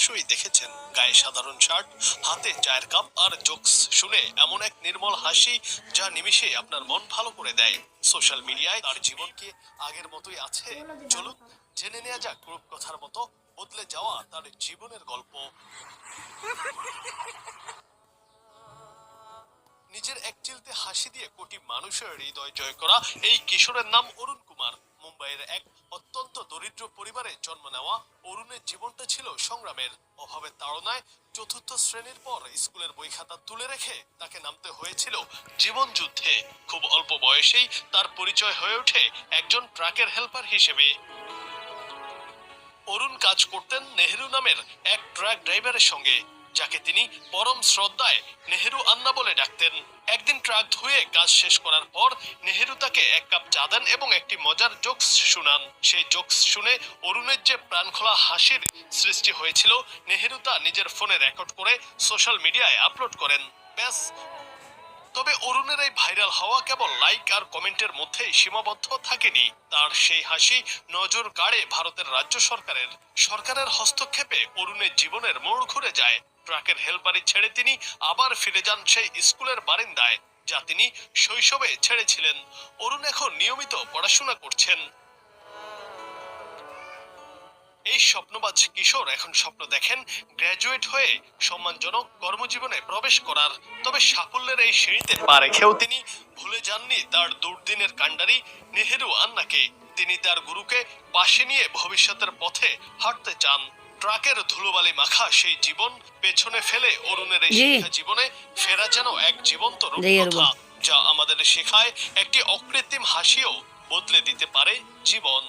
অবশ্যই দেখেছেন। গায়ে সাধারণ শার্ট, হাতে চায়ের কাপ আর জোকস শুনে এমন এক নির্মল হাসি যা নিমিষে আপনার মন ভালো করে দেয়। সোশ্যাল মিডিয়ায় তার জীবন কি আগের মতোই আছে? চলুন জেনে নেওয়া যাক রূপকথার মতো বদলে যাওয়া তার জীবনের গল্প। নিজের এক চিলতে হাসি দিয়ে কোটি মানুষের হৃদয় জয় করা এই কিশোরের নাম অরুণ কুমার। মুম্বাইয়ের এক অত্যন্ত দরিদ্র পরিবারে জন্ম নেওয়া অরুণের জীবনটা ছিল সংগ্রামের। অভাবের তাড়নায় চতুর্থ শ্রেণীর পর স্কুলের বই খাতা তুলে রেখে তাকে নামতে হয়েছিল জীবন যুদ্ধে। খুব অল্প বয়সেই তার পরিচয় হয়ে ওঠে একজন ট্রাকের হেল্পার হিসেবে। অরুণ কাজ করতেন নেহেরু নামের এক ট্রাক ড্রাইভারের সঙ্গে, যাকে তিনি পরম শ্রদ্ধায় নেহেরু আন্না বলে ডাকতেন। একদিন ট্রাক ধুয়ে কাজ শেষ করার পর নেহেরু তাকে এক কাপ চা দেন এবং একটি মজার জোকস শুনান। সেই জোকস শুনে অরুণের যে প্রাণখোলা হাসির সৃষ্টি হয়েছিল, নেহেরু তা নিজের ফোনে রেকর্ড করে সোশ্যাল মিডিয়ায় আপলোড করেন। ব্যাস, তবে অরুণের এই ভাইরাল হওয়া কেবল লাইক আর কমেন্টের মধ্যেই সীমাবদ্ধ থাকেনি। তার সেই হাসি নজর কাড়ে ভারতের রাজ্য সরকারের হস্তক্ষেপে অরুণের জীবনের মোড় ঘুরে যায়। ট্রাকের হেলপারি ছেড়ে তিনি আবার ফিরে যান সেই স্কুলের বারিন্দায়, যা তিনি শৈশবে ছেড়েছিলেন। অরুণ এখন নিয়মিত পড়াশোনা করছেন। এই স্বপ্নবাজ কিশোর এখন স্বপ্ন দেখেন গ্র্যাজুয়েট হয়ে সম্মানজনক কর্মজীবনে প্রবেশ করার। তবে সাফল্যের এই সিঁড়িতে পা রেখেও তিনি ভুলে যাননি তার দুর্দিনের কাণ্ডারি নেহেরু আন্নাকে। তিনি তার গুরুকে পাশে নিয়ে ভবিষ্যতের পথে হাঁটতে চান। ট্রাকের ধুলোবালি মাখা সেই জীবন পেছনে ফেলে অরুণের এই শিক্ষা জীবনে ফেরা যেন এক জীবন্ত রূপকথা, যা আমাদের শেখায় একটি অকৃত্রিম হাসিও বদলে দিতে পারে জীবন।